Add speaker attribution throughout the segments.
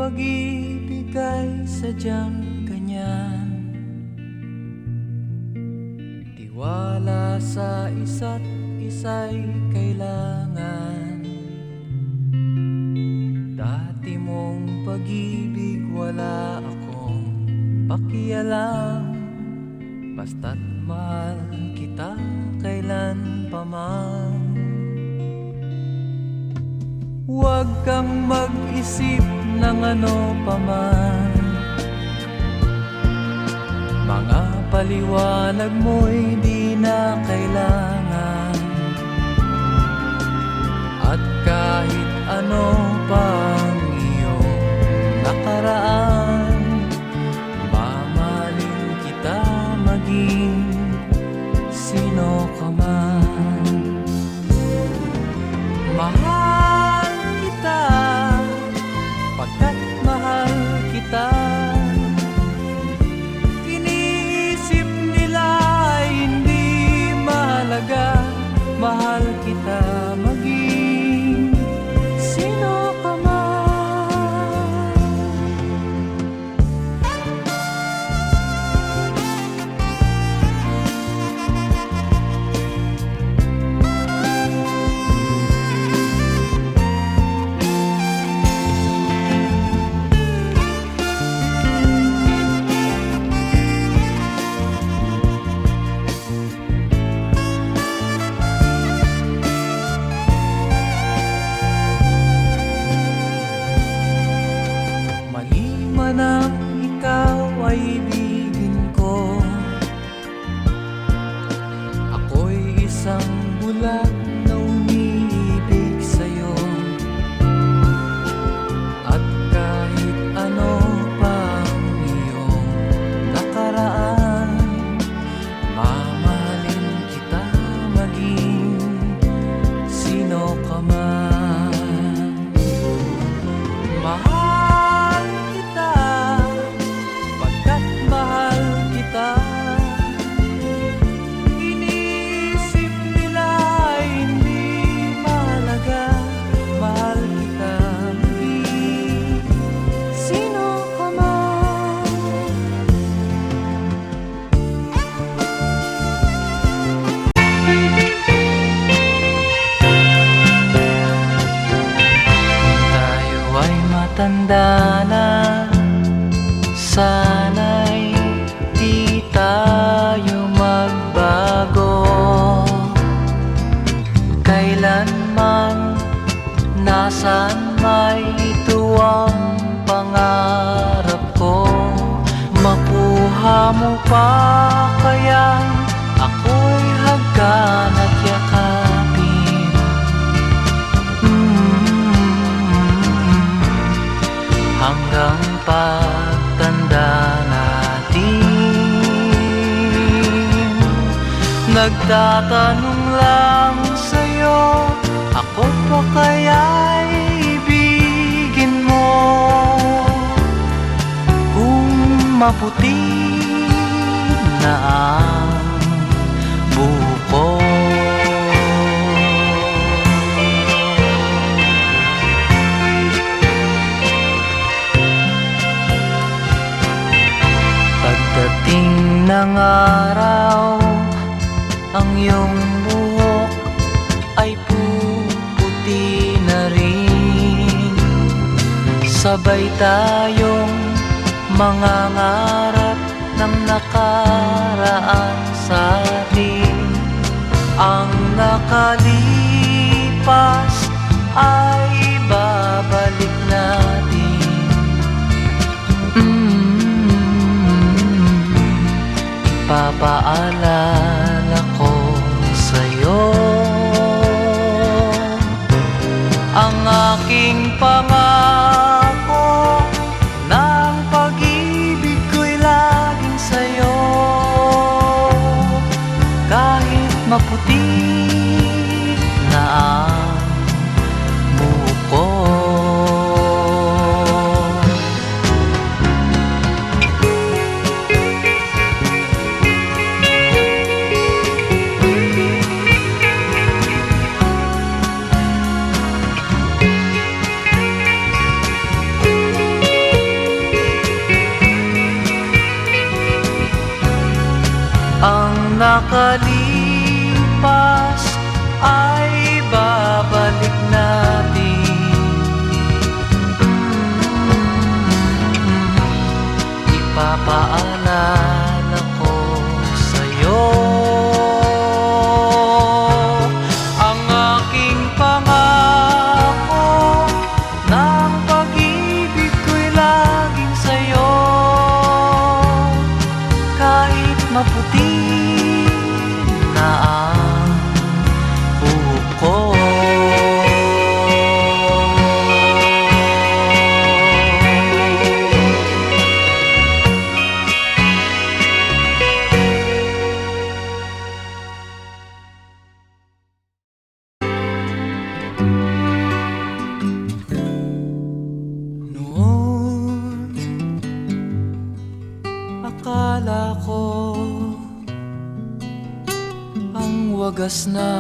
Speaker 1: pag-ibig ay sadyang ganyan. Tiwala sa isa't isa'y kailangan. Dati mong pag-ibig wala akong pakialam. Basta't mahal kita kailan pa man. Huwag kang mag-isip ng ano pa man. Mga paliwanag mo'y di na kailangan. At kahit ano pang iyong nakaraan, mamahalin kita maging sino ka man. Mahal kita pagkat mahal kita. Iniisip nila ay hindi mahalaga. Mahal kita maging sino ka man. Nang ikaw ay ibigin ko, ako'y isang bulag na umiibig sa'yo. At kahit ano pang iyong nakaraan, mamahalin kita maging sino ka man. Mahal kita pagkat mahal kita. Iniisip nila ay hindi mahalaga. Mahal kita maging sino ka man. Tayo ay matanda na, sana'y di tayo magbago. Kailanman, nasaan may ito ang pangarap ko. Makuha mo pa kaya ako'y hagkan at yakapin. Hanggang pagtanda natin. Nagtatanong lang sa'yo, ako pa kaya'y ibigin mo? Kung maputi na ang buko. Pagdating ng araw, ang iyong buhok ay puputi na rin. Sabay tayong mangangarap ng nakaraan sa atin. Ang nakalipas ay babalik natin. Ipapaalala ko sa'yo ang aking pangako, ng pag-ibig ko'y laging sa'yo. Kahit maputi na ang buko. nakalipas ay babalik natin. Ipapaalala ko sa'yo ang aking pangako ng pag-ibig ko'y laging sa'yo. Kahit maputi na ang buhok ko, noon akala ko ang wagas na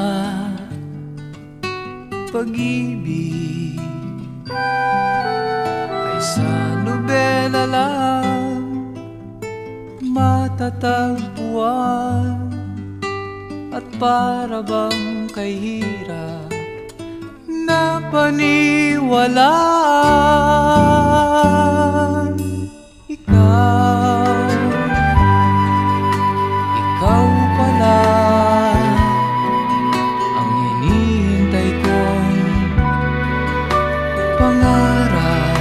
Speaker 1: pag-ibig ay sa nobela lang matatagpuan, at para bang kay hirap na paniwalaan. Ikaw pala ang hinihintay kong pangarap.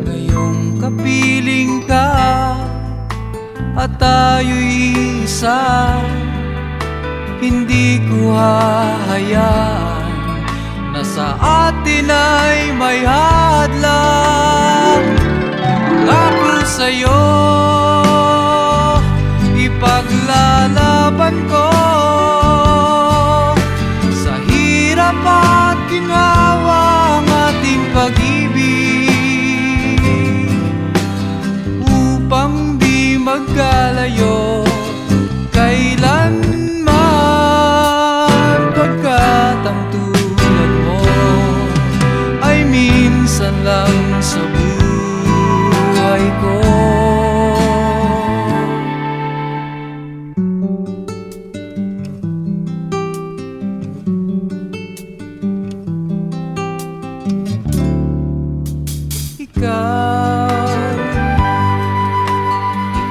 Speaker 1: Ngayong kapiling ka at tayo'y isa, hindi ko hahayaan na sa atin ay may hadlang. Pangako sa'yo, ipaglalaban ko sa hirap at ginhawa ang ating pag-ibig, upang di magkalayo kailanman, pagkat ang tulad mo ay minsan lang sa buhay ko.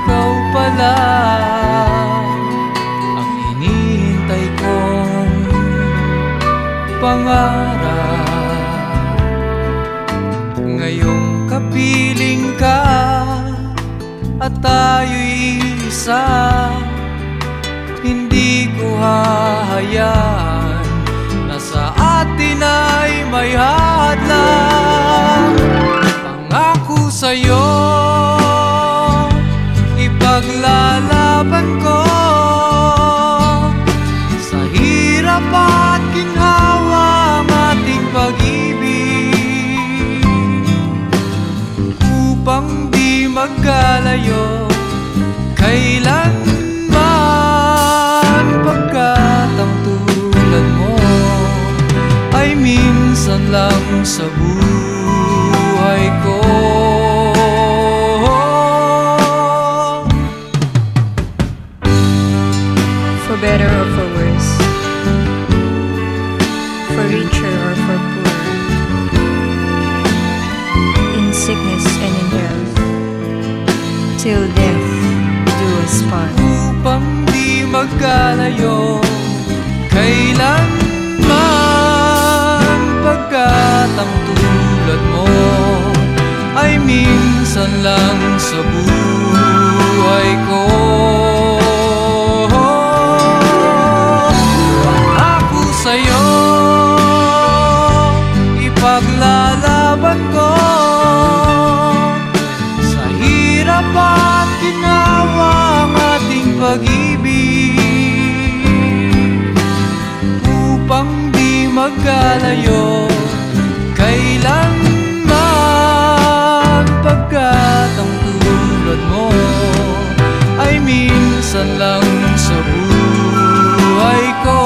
Speaker 1: Ikaw pala ang hinihintay kong pangarap. Ngayong kapiling ka at tayo'y isa, hindi ko hahayaan na sa atin ay may hadlang. Pangako sa'yo, ipaglalaban ko sa hirap at ginhawa ang ating pag-ibig, upang di magkalayo kailanman, pagkat ang tulad mo ay minsan lang sa buhay ko.
Speaker 2: For better or for worse, for richer or for poor, in sickness and in health, till death do us part.
Speaker 1: Upang di magkalayo kailanman, pagkat ang tulad mo ay minsan lang sa buhay ko. Pangako sa'yo, ipaglalaban ko sa hirap at ginhawa ang ating pag-ibig, upang di magkalayo kailanman, pagkat ang tulad mo ay minsan lang sa buhay ko.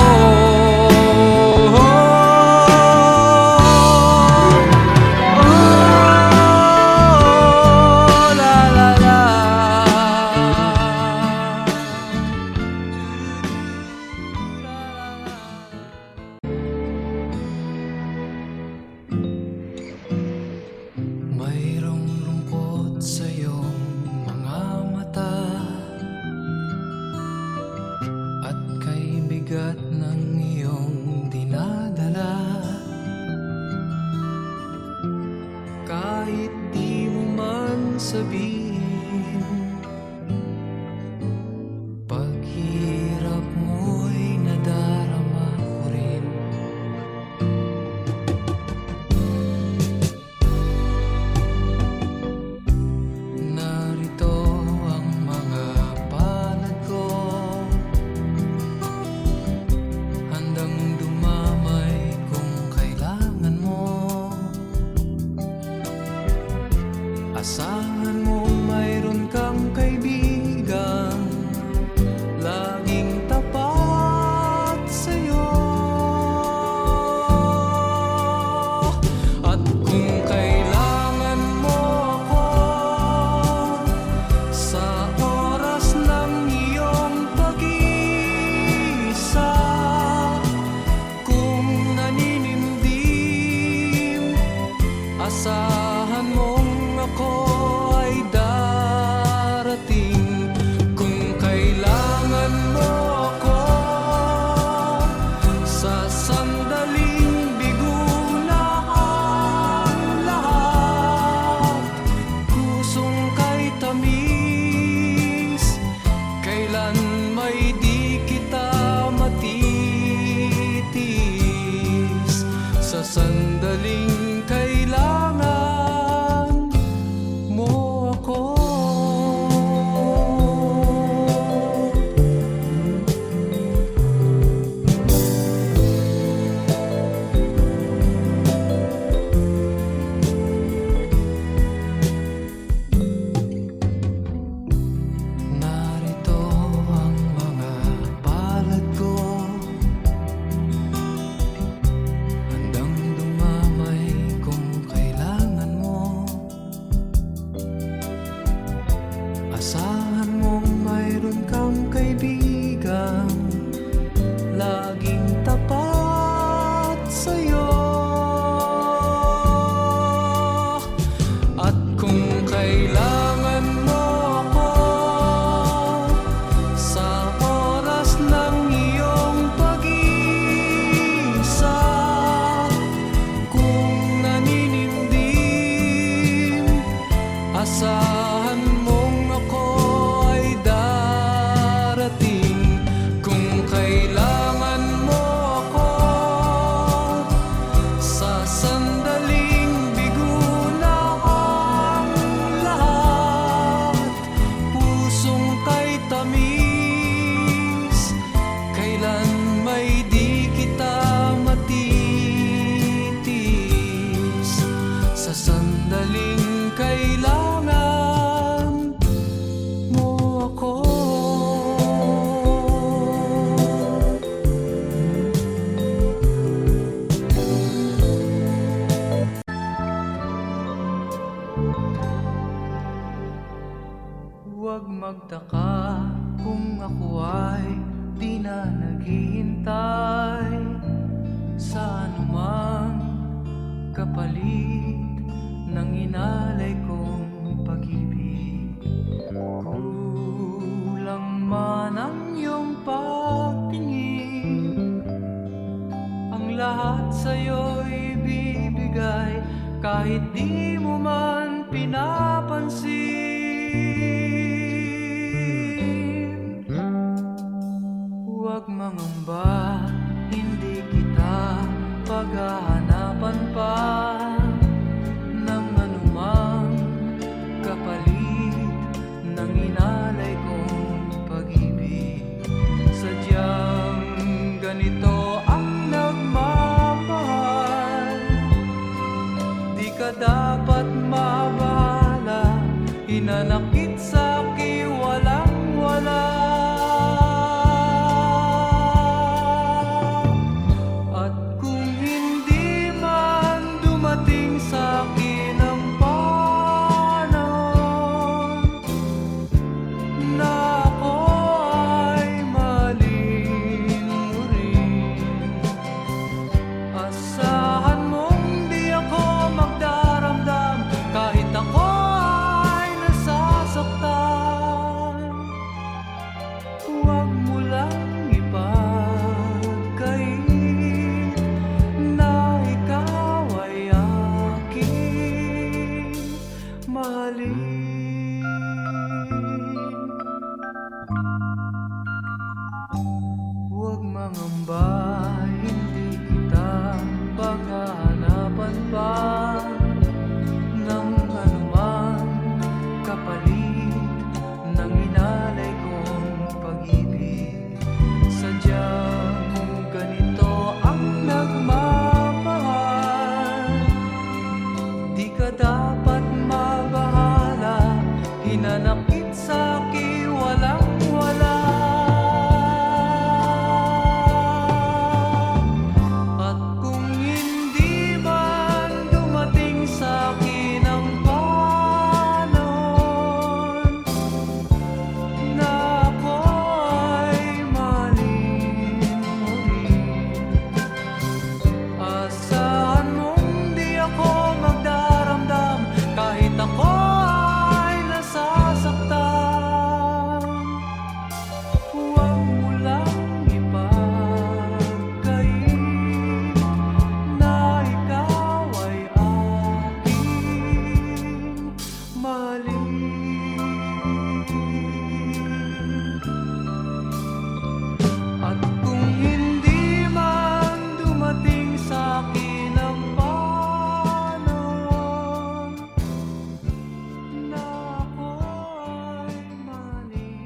Speaker 1: lahat sa'yo'y bibigay, kahit di mo man pinapansin. Huwag mangamba, hindi kita paghahanapan pa ng anumang kapalit ng inalay kong pag-ibig. Sadyang ganito ang nagmamahal, di ka dapat mabahala, hinanakit sa'ki walang-wala. At kung hindi man dumating sa'kin ang panahon na ako ay mahalin mo rin, asahan mong di ako magdaramdam kahit ako ay nasasaktan. Huwag mo lang ipagkait na ikaw ay aking mahalin. Huwag mangamba, hindi kita paghahanapan pa ng anumang kapalit ng inalay kong pag-ibig. Sadyang ganito ang nagmamahal, di ka dapat mabahala, hinanakit sa'ki walang-wala. At kung hindi man dumating sa'kin ang panahon na ako ay mahalin mo rin, asahan mong di ako magdaramdam kahit ako ay nasasaktan. Huwag mo lang ipagkait na ikaw ay aking mahalin. At kung hindi man dumating sa'kin ang panahon na ako ay mahalin.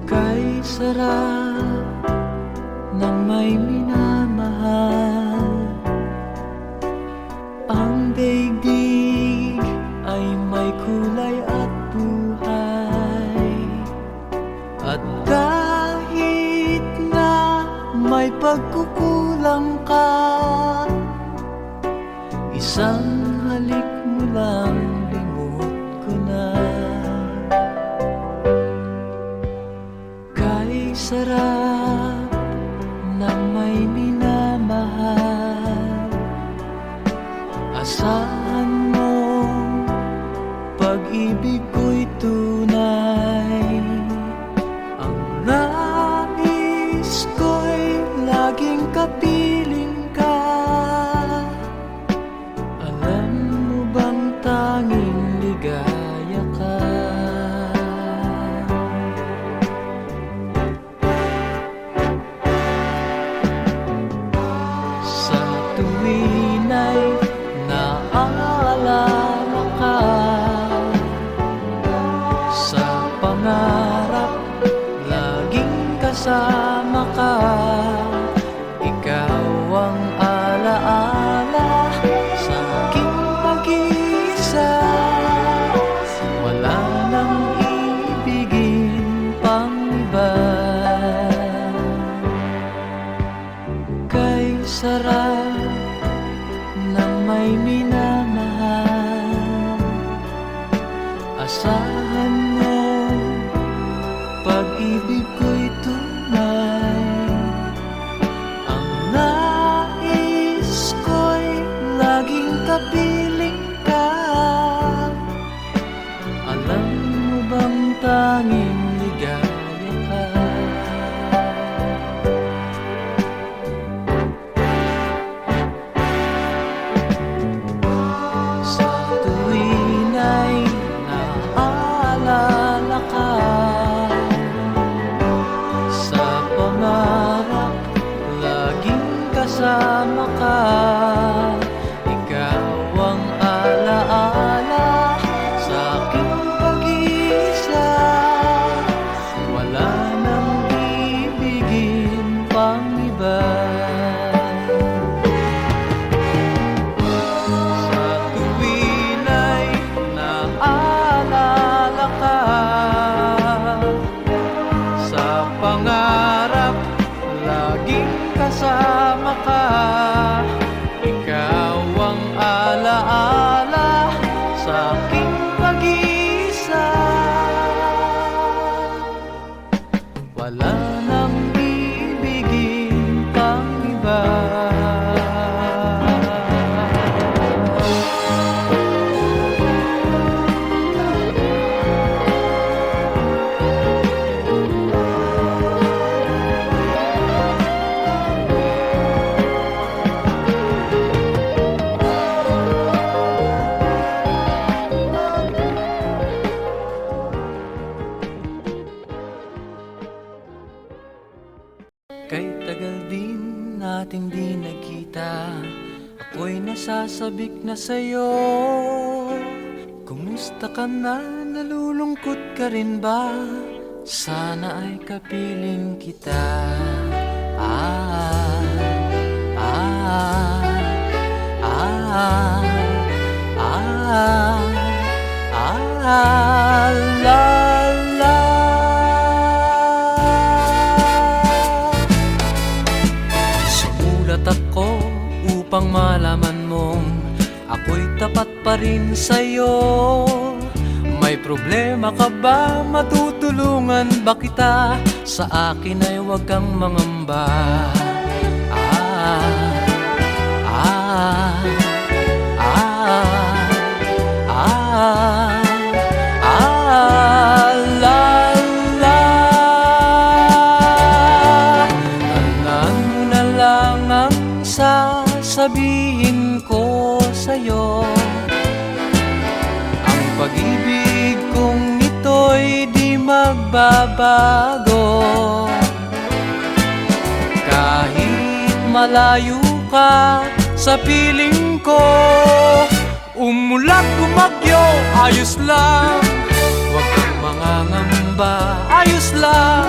Speaker 1: Kay sarap ng may minamahal, ang daigdig ay may kulay at buhay. At kahit na may pagkukulang ka, isang halik mo lang limot ko na. Kay sarap ng may minamahal, asahan mo pag-ibig ko'y tunay. Ang nais ko'y laging kapiling ka. Alam mo bang tanging ligaya ka? Sa tuwin ay naaalala ka, sa pangarap laging kasama ka. Ikaw ang alaala sa aking pag-iisa, wala nang ibigin pang iba. Kay sarap ng may minamahal, asahan mo pag-ibig ko'y tunay. Ang nais ko'y laging kapiling ka. Alam mo bang tanging ligaya ka? wala nang ibigin pang iba. Kay tagal din nating di nagkita, ako'y nasasabik na sa'yo. Kumusta ka na? Nalulungkot ka rin ba? Sana ay kapiling kita. Ah, ah, ah, ah, ah, la, la. Sumulat ako upang malaman mong ako'y tapat pa rin sa'yo. May problema ka ba? Matutulungan ba kita? Sa akin ay huwag kang mangamba. Ah, ah, ah, ah, ah, la, la. Tandaan mo na lang ang sasabihin ko sa'yo. Ang pag-ibig kong ito'y di magbabago. Kahit malayo ka sa piling ko, umulat bumagyo, ayos lang. Huwag kang mangangamba, ayos lang.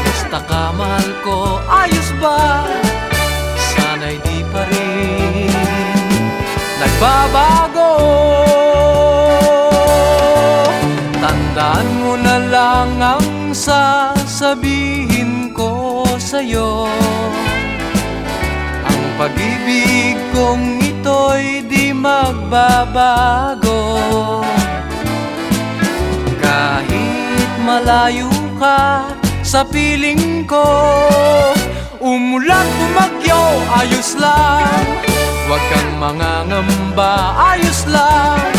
Speaker 1: Basta ka mahal ko, ayos ba? Sana'y di pa rin nagbabago. Tandaan mo na lang ang sasabihin ko sa'yo. Ang pag-ibig kong ito'y di magbabago. Kahit malayo ka sa piling ko, umulan bumagyo, ayos lang. Huwag kang mangangamba, ayos lang.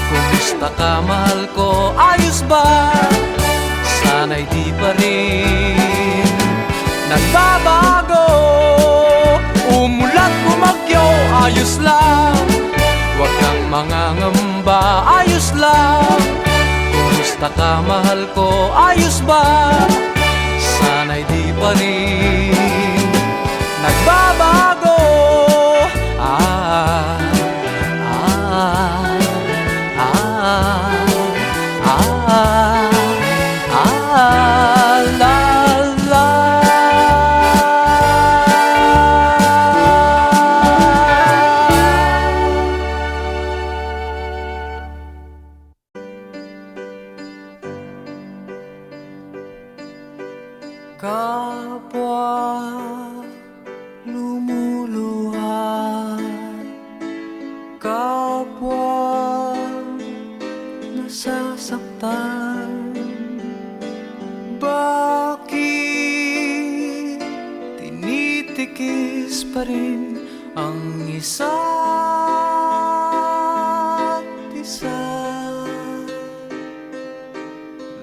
Speaker 1: Kumusta ka mahal ko, ayos ba? Sana'y di pa rin nagbabago. Umulan bumagyo, ayos lang. Huwag kang mangangamba, ayos lang. Kumusta ka mahal ko, ayos ba? Sana'y di pa rin nagbabago. Ah, ah, ah, ah, ah, la, la. Kapwa lumuluha, kapwa nasasaktan. Bakit tinitikis pa rin ang isa't isa?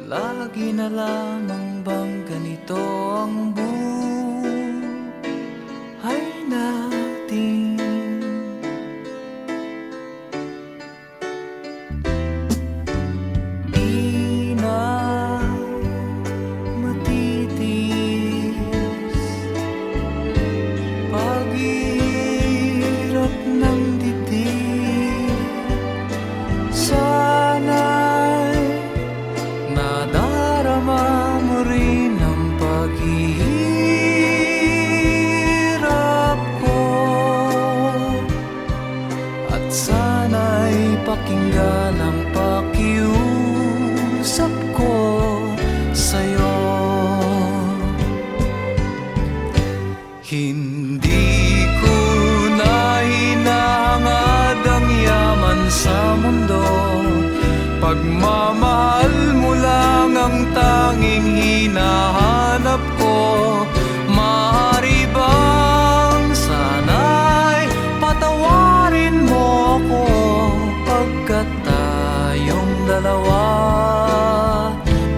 Speaker 1: Lagi na lamang bang ganito ang buhay natin? Di na matitis paghirap ng dibdib. Sana'y nadarama mo rin ang paghihirap ko, at sana'y pakinggan ang pakiusap ko sa'yo. Hindi ko na hinahangad ang yaman sa mundo. Pagmamahal mo lang ang tanging hinahanap hinahanap ko. Maaari bang sana'y patawarin mo ako, pagkat tayong dalawa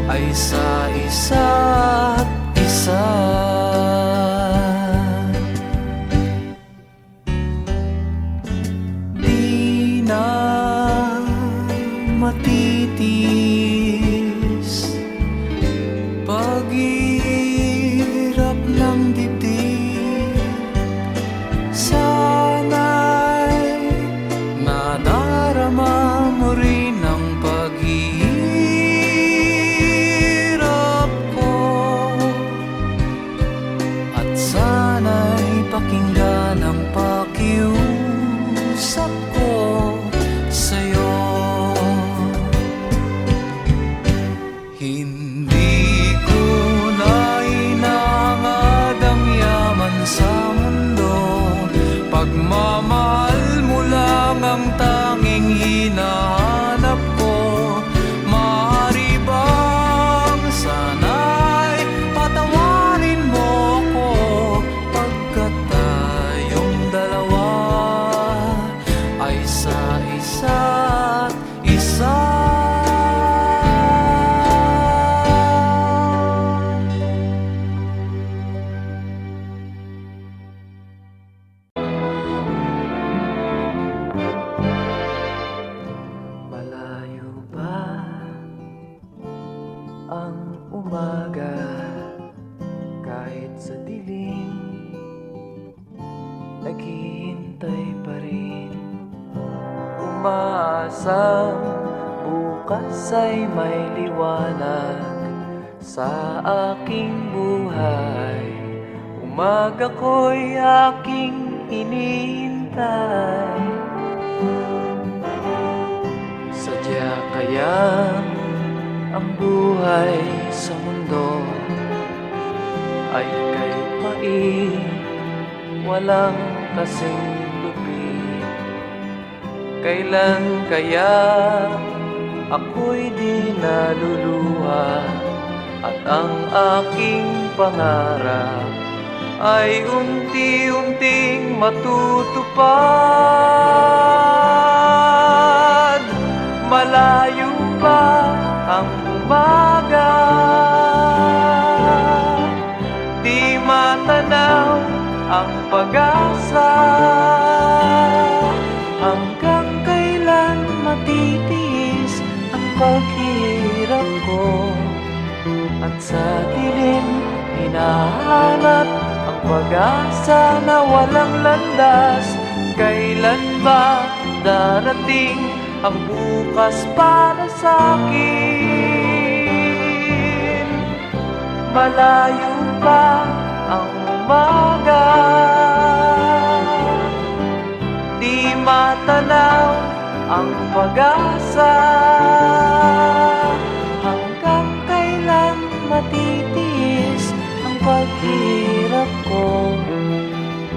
Speaker 1: ay sa isa't isa. Di na matitis paghirap ng dibdib. Sana'y nadarama mo rin ang paghihirap ko, at sana'y pakinggan ang pakiusap ko sa'yo. Hindi ko na inangad ang yaman sa mundo, pagmamahal mo lang ang tanging hinahanap ko. Maaari bang sana'y patawarin mo ako, pagkat tayong dalawa ay sa isa't isa. Malayo ba ang umaga, kahit sa dilim naghihintay pa rin, umaasang bukas ay may liwanag sa aking buhay. Umaga ko'y aking hinihintay. Sadya kaya ang buhay sa mundo ay kay pait, walang kasing lupit. Kailan kaya ako'y di naluluha, at ang aking pangarap ay unti-unting matutupad. Malayo pa ang umaga, di matanaw ang pag-asa. Hanggang kailan matitiis ang paghihirap ko, at sa dilim hinahanap ang pag-asa na walang landas. Kailan ba darating ang bukas para sa'kin? Malayo pa ang umaga, di matanaw ang pag-asa. Hanggang kailan matitiis ang paghirap ko,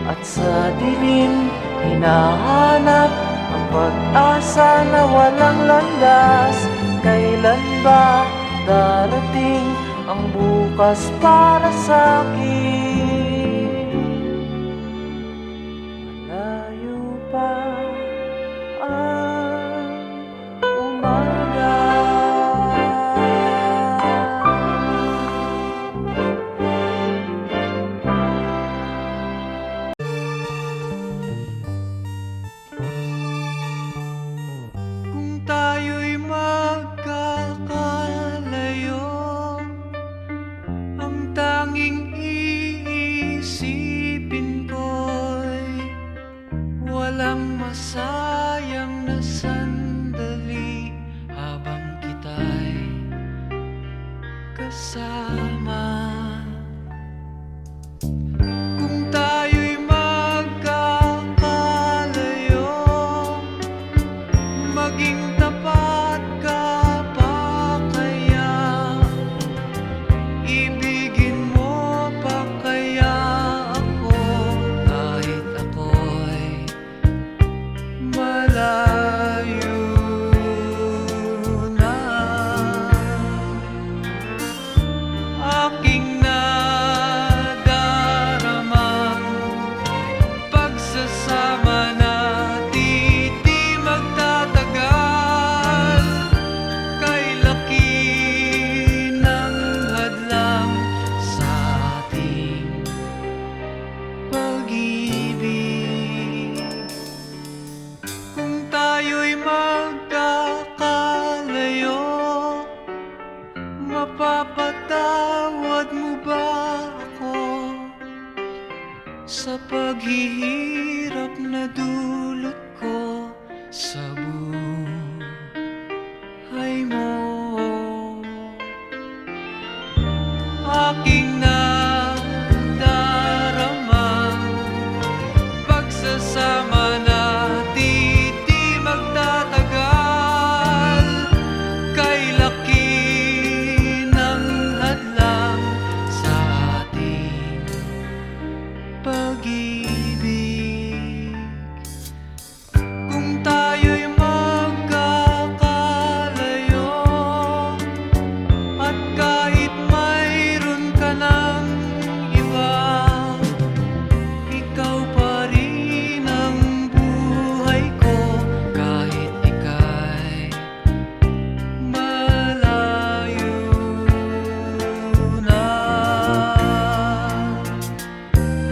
Speaker 1: at sa dilim hinahanap ang pag-asa na walang landas. Kailan ba darating ang bukas para sa'kin? Malayo pa ang umaga. Kung tayo'y magkakalayo, ang tanging iisipin ko'y walang masayang na sandali habang kita'y kasama. Kung tayo'y magkakalayo, maging tapat ka pa kaya? Ibigin mo pa kaya ako, kahit ako'y malayo na? Aking na sa paghihirap na dulot ko sa buhay mo. Aking nadaramang pagsasama natin di magtatagal. Kay laki ng hadlang sa ating pag-ibig. Kung tayo'y magkakalayo at kahit mayroon ka ng iba, ikaw pa rin ang buhay ko kahit ika'y malayo na.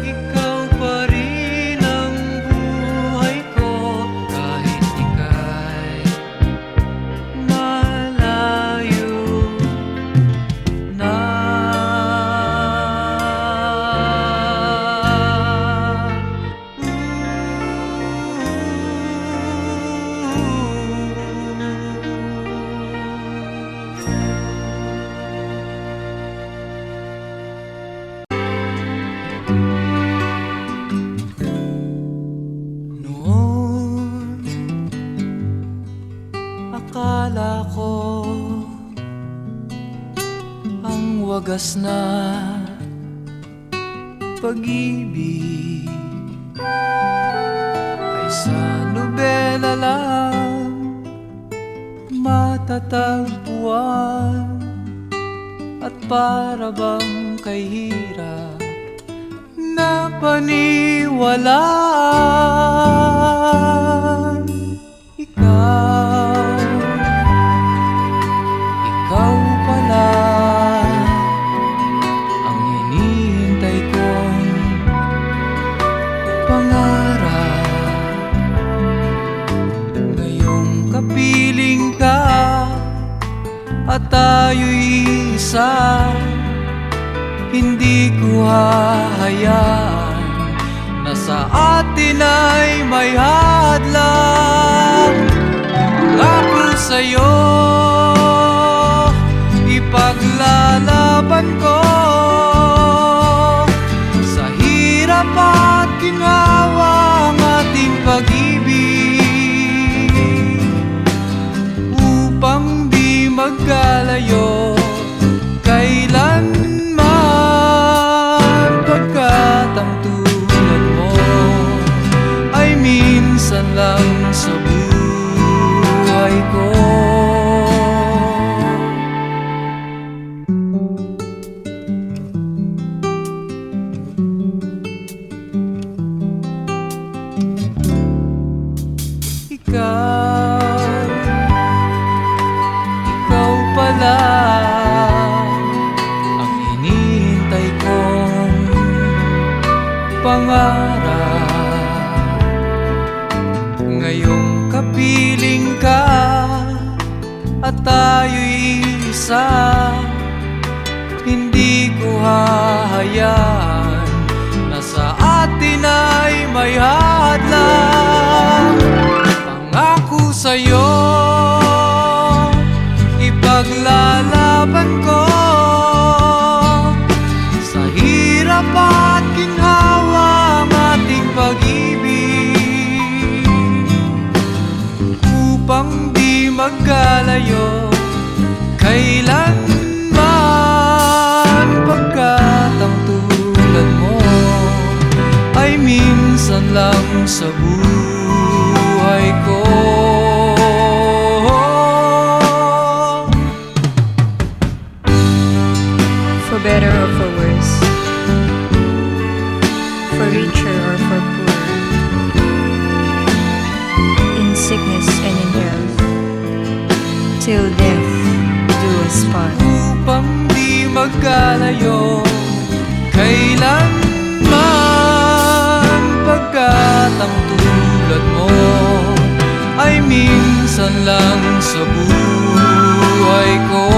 Speaker 1: Ikaw pa rin ang buhay ko kahit ika'y malayo na. Noon, akala ko ang wagas na pag-ibig ay sa nobela lang matatagpuan, at para bang kay hirap na paniwalaan. Ikaw pala ang hinihintay kong pangarap. Ngayong kapiling ka at tayo'y isa, hindi ko hahayaan na sa atin ay may hadlang. Pangako sa'yo, ipaglalaban ko sa hirap at ginhawa ang ating pag-ibig, upang di magkalayo kailanman, pagkat ang tulad mo ay minsan lang sa buhay ko. Ikaw pala ang hinihintay kong pangarap. Ngayong kapiling ka at tayo'y isa, hindi ko hahayaan na sa atin ay may hadlang. Pangako sa'yo, ipaglalaban ko sa hirap at ginhawa ang ating pag-ibig, upang di magkalayo kailanman, pagkat ang tulad mo ay minsan lang sa buhay ko.
Speaker 2: For better or for worse, for richer or for poor, in sickness and in health, till death do us part.
Speaker 1: Upang di magkalayo kailanman, pagkat ang tulad mo ay minsan lang sa buhay ko.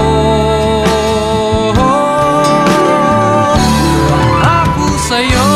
Speaker 1: Pangako sa'yo,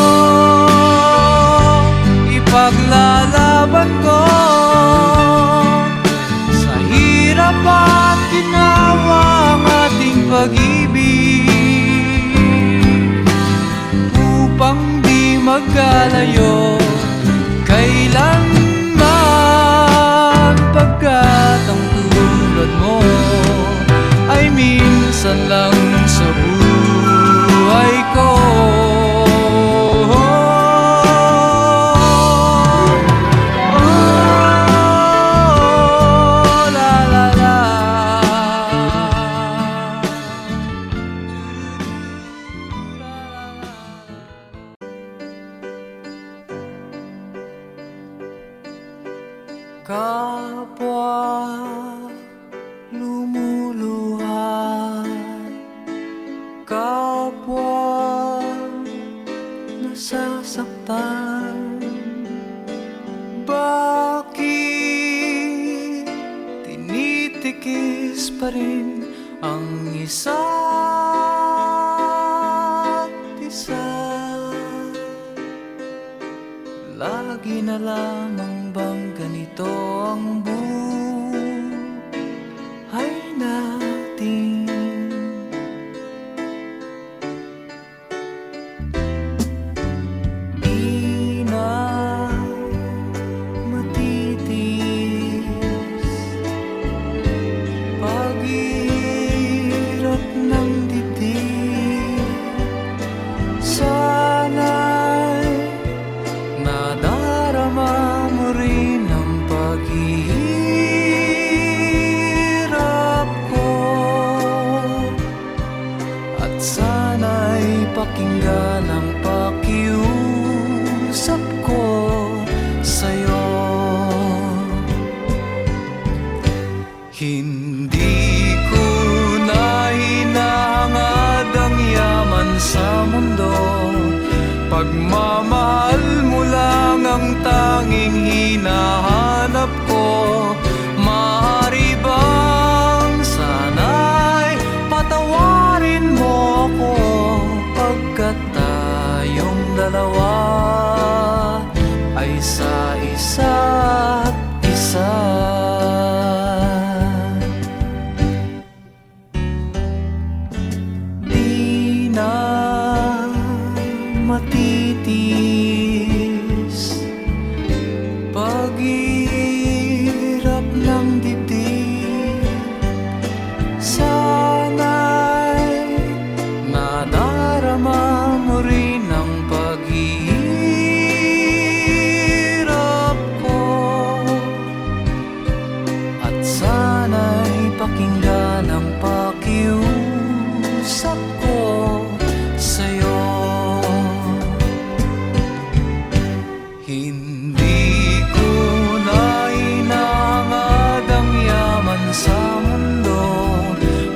Speaker 1: kapwa lumuluha, kapwa nasasaktan. Bakit tinitikis pa rin ang isa't isa? Lagi na lamang bang ganito ang buhay natin? Di na matitis paghirap ng dibdib. Sana'y nadarama mo rin ang paghihirap ko, at sana'y pakinggan ang pakiusap ko sa'yo. Hindi ko na hinahangad ang yaman sa mundo, pagmamahal mo lang ang tanging hinahanap ko. Maaari bang sana'y patawarin mo ako, pagkat tayong dalawa ay sa isa't isa. Di na matitis paghirap ng dibdib. Sana'y nadarama mo rin ang paghihirap ko, at sana'y pakinggan ang pakiusap ko sa'yo. Hindi ko na hinahangad ang yaman sa mundo,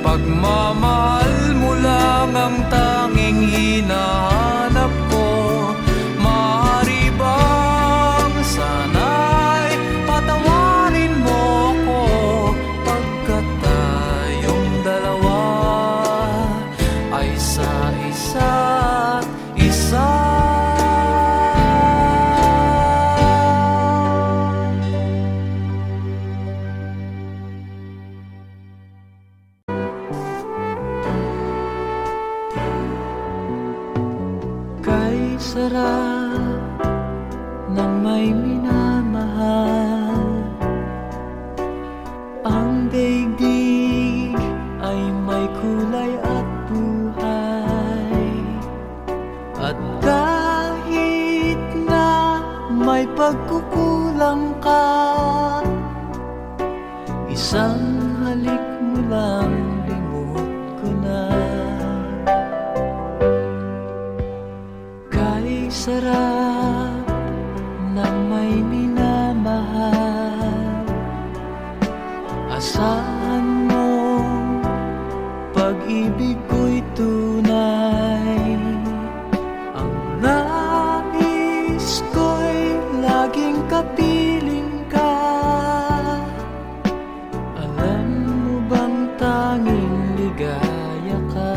Speaker 1: pagmamahal mo lang ang tanging hinahanap ko. Maaari bang sana'y patawarin mo ako, pagkat tayong dalawa ay sa isa't isa. Kay sarap ng may minamahal, ang daigdig ay may kulay at buhay. At kahit na may pagkukulang ka, isang halik mo lang limot ko na. Kay sarap ng may minamahal, asahan mo pag-ibig ko'y tunay. Ang nais ko'y laging kapiling ka. Alam mo bang tanging ligaya ka?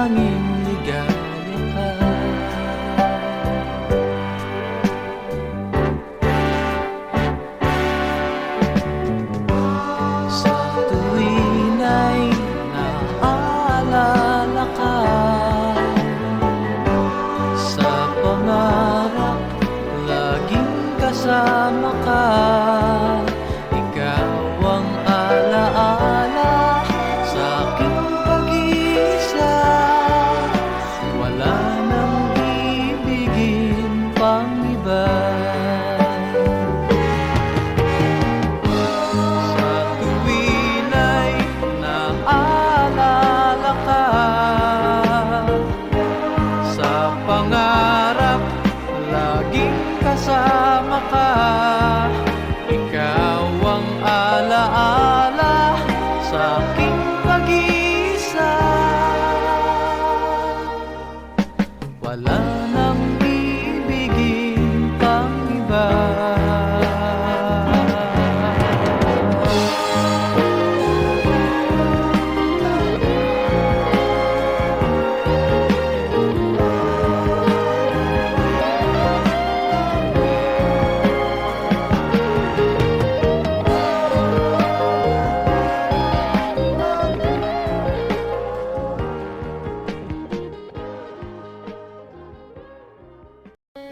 Speaker 1: tanging ligaya ka. Sa tuwin ay naaalala ka, sa pangarap laging kasama ka. Ikaw ang alaala sa aking pag-iisa, wala nang ibigin pang iba. Sa tuwin ay naaalala ka, sa pangarap laging kasama ka. Ikaw ang alaala sa aking pag-iisa, wala nang ibigin pang iba.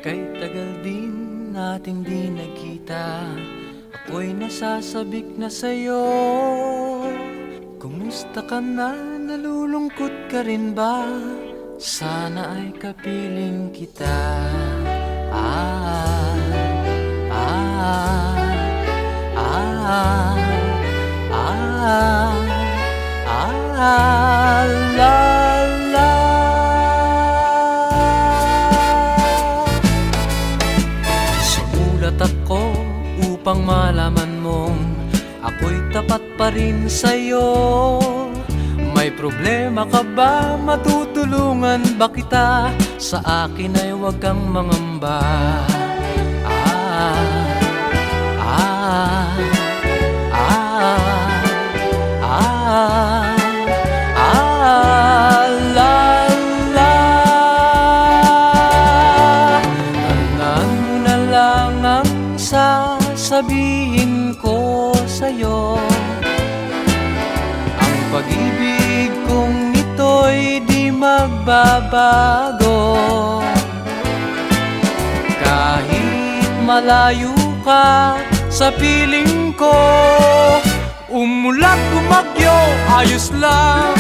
Speaker 1: Kay tagal din nating di nagkita, ako'y nasasabik na sa'yo. Kumusta ka na? Nalulungkot ka rin ba? Sana ay kapiling kita. Ah, ah, ah, ah, ah, la, la. Sumulat ako upang malaman mong ako'y tapat pa rin sa'yo. May problema ka ba? Matutulungan ba kita? Sa akin ay huwag kang mangamba. Ah, ah, ah, ah, ah, la, la. Tandaan mo na lang ang sasabihin ko sa'yo. Ang pag-ibig kong ito'y di magbabago. Kahit malayo ka sa piling ko, umulat bumagyo, ayos lang.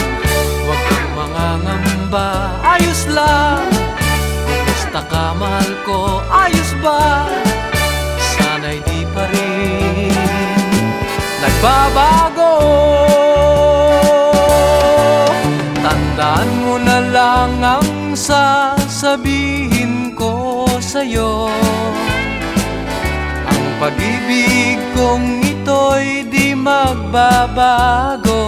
Speaker 1: Huwag kang mangangamba, ayos lang. Kumusta ka, mahal ko, ayos ba? Sana'y di pa rin nagbabago. Tandaan mo na lang ang sasabihin ko sa'yo. Ang pag-ibig kong ito'y di magbabago.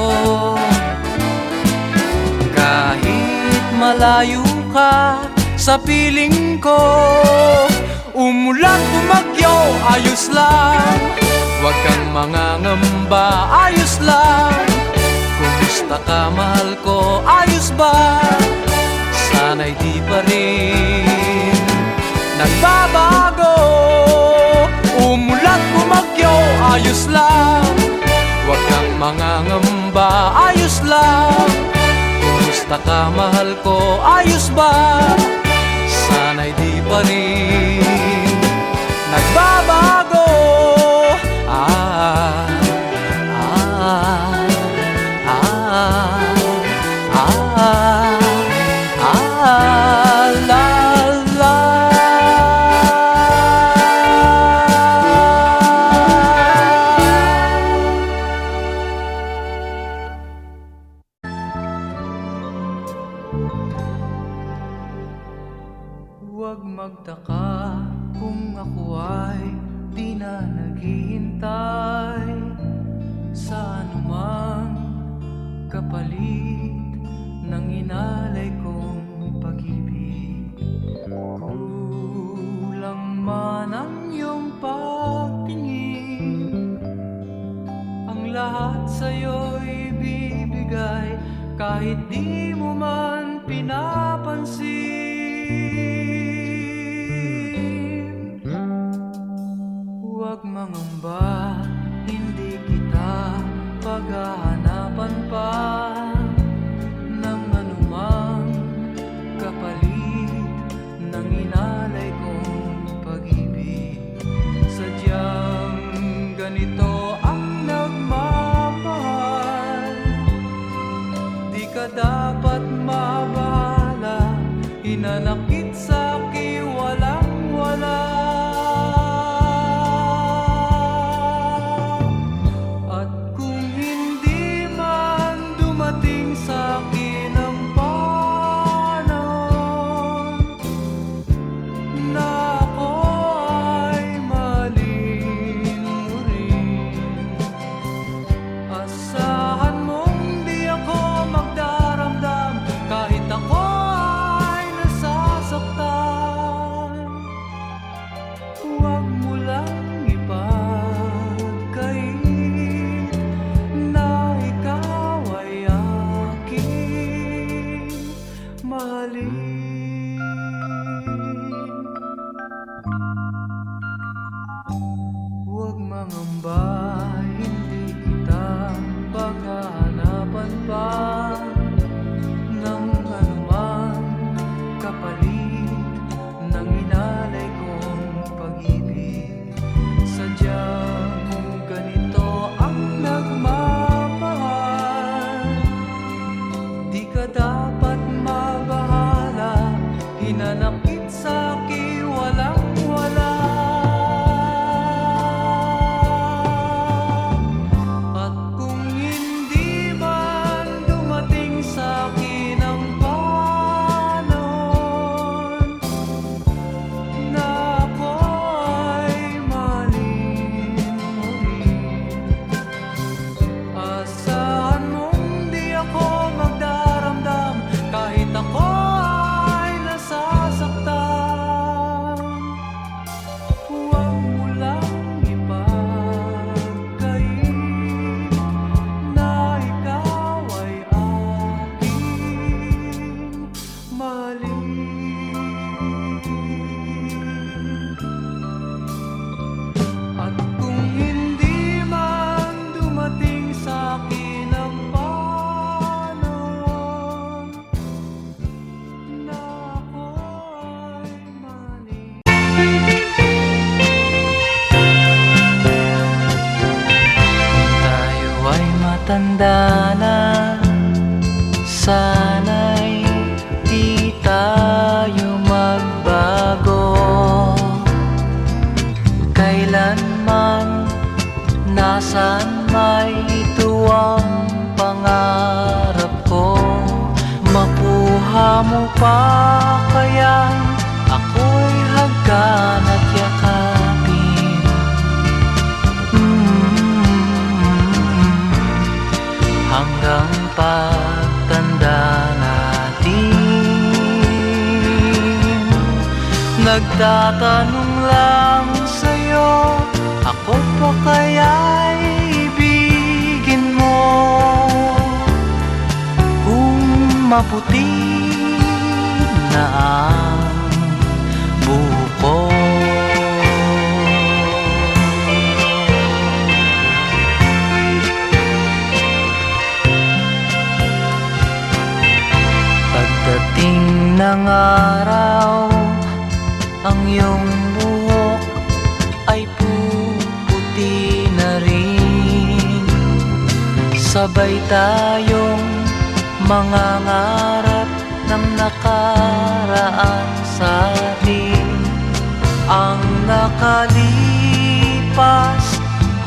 Speaker 1: Kahit malayo ka sa piling ko, umulan bumagyo, ayos lang. Huwag kang mangangamba, ayos lang. Kumusta ka, mahal ko, ayos ba? Sana'y di pa rin nagbabago. Umulan bumagyo, ayos lang. Huwag kang mangangamba, ayos lang. Kumusta ka, mahal ko, ayos ba? Sana'y di pa rin nagbabago. Ah, ah, ah, ah, ah, la, la. Huwag magtaka kung ako ay di na naghihintay sa anumang kapalit ng inalay kong pag-ibig. Kulang man ang iyong pagtingin, ang lahat sa'yo'y bibigay kahit di mo man pinag mahalin. Huwag mangamba, hindi kita paghahanapan pa ng anumang kapalit ng inalay kong pag-ibig. Sadyang ganito ang nagmamahal, di ka dapat mabahala, hinanakit sa'ki walang-wala. At kung hindi man dumating sa'kin ang panon na ako'y mahalin mo rin, asahan mong di ako magdaramdam kahit ako ay nasasaktan. Huwag mo lang ipagkait na ikaw ay aking mahalin. At kung hindi man dumating sa'kin ang panon na ako'y mahalin. Tayo ay matanda na, sana'y di tayo magbago. Kailanman, nasaan may ito ang pangarap ko. Makuha mo pa kaya ako'y hagkan at yakapin. Hanggang pagtanda natin, nagtatanong lang sa'yo, ako pa kaya'y ibigin mo? Kung maputi na ang buko. Pagdating ng araw, ang iyong buhok ay puputi na rin. Sabay tayong mangangarap ng nakaraan sa atin. Ang nakalipas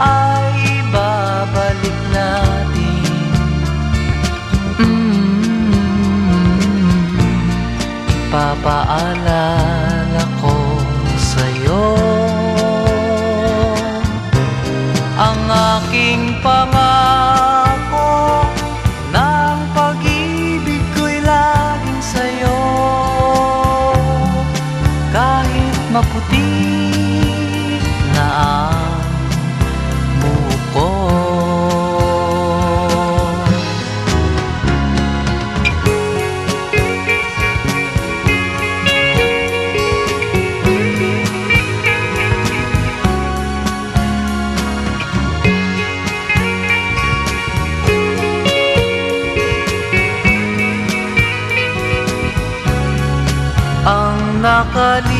Speaker 1: ay babalik natin. Ipapaalala ko sa'yo ang aking pangako, ng pag-ibig ko'y laging sa'yo. Kahit maputi na ang buko. Ang nakalipas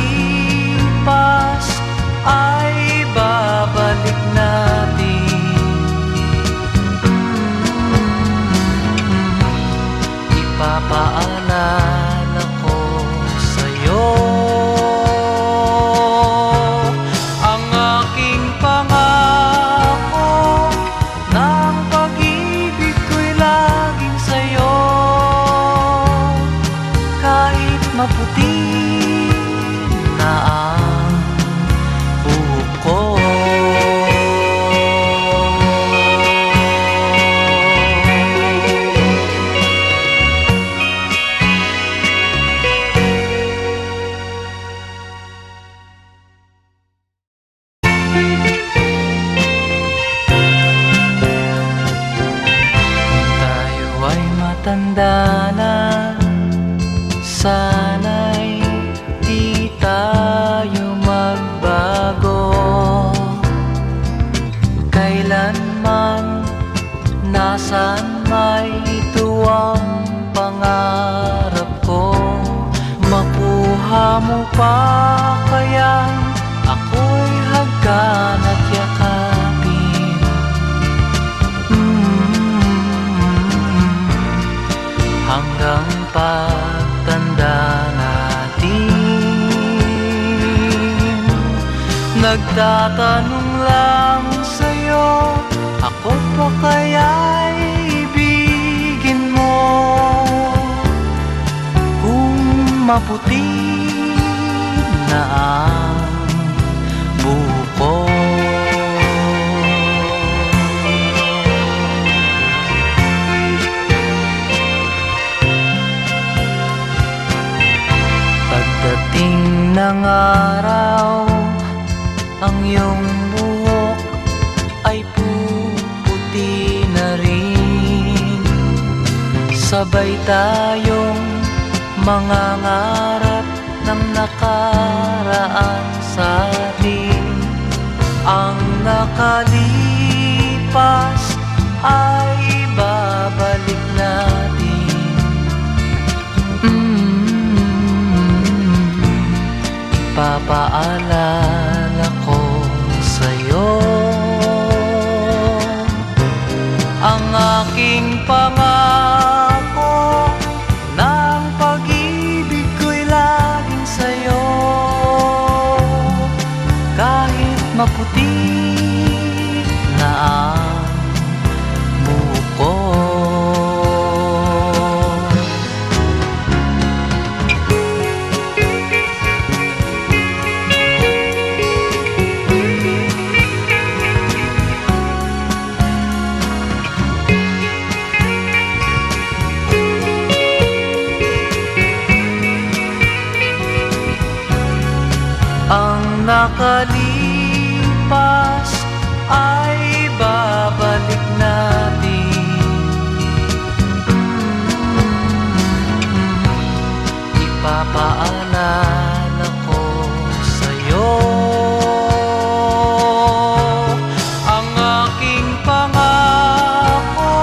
Speaker 1: ay babalik natin. Ipapaalala ko sa'yo ang aking pangako, ng pag-ibig ko'y laging sa'yo. Kahit maputi na ang buko. Tayo ay matanda na, Sana'y di tayo magbago, kailanman, nasan may ito ang pangarap ko. Makuha mo pa kaya ako'y hagkan at yakapin. Hanggang pagtanda natin, nagtatanong lang sa'yo, ako pa kaya'y ibigin mo? Kung maputi na ang buko. Pagdating ng araw, ang iyong buhok ay puputi na rin. Sabay tayong mangangarap ng nakaraan sa atin. Ang nakalipas ay babalik natin. Ipapaalala ko sa'yo ang aking pangako, ng pag-ibig ko'y laging sa'yo. Kahit maputi na ang buko. Ang nakalipas ay babalik natin. Ipapaalala ko sa'yo ang aking pangako,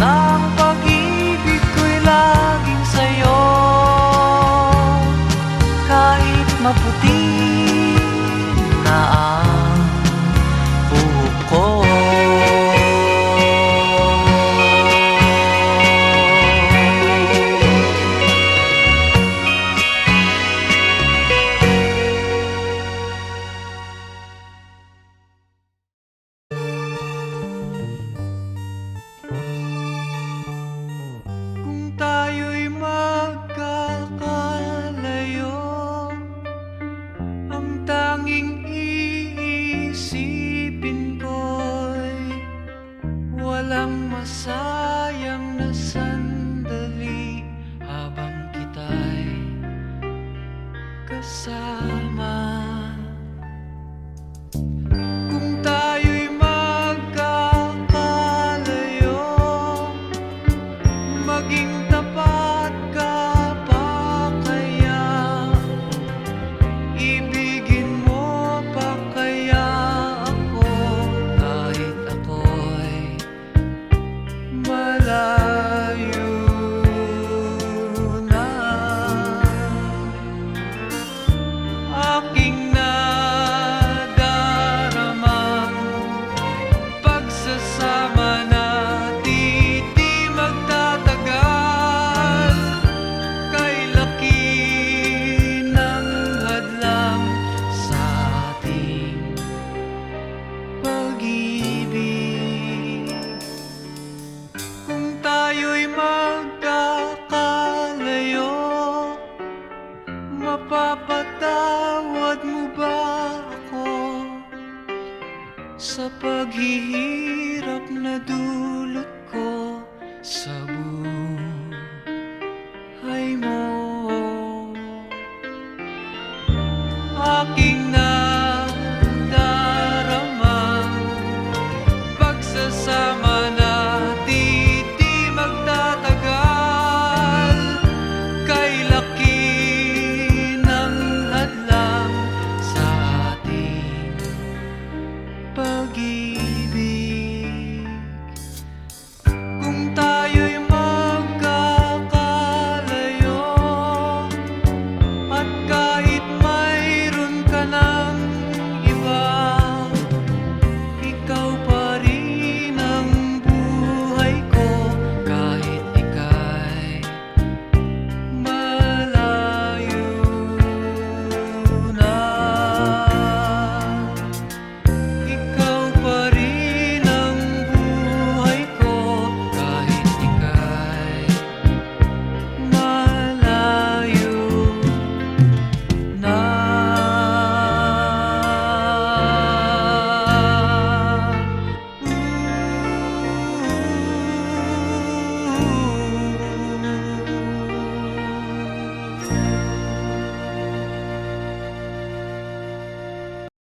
Speaker 1: ng pag-ibig ko'y laging sa'yo. Kahit maputi na ang buko. Kung tayo'y magkakalayo, ang tanging iisipin ko'y walang masayang na sandali habang kita'y kasama.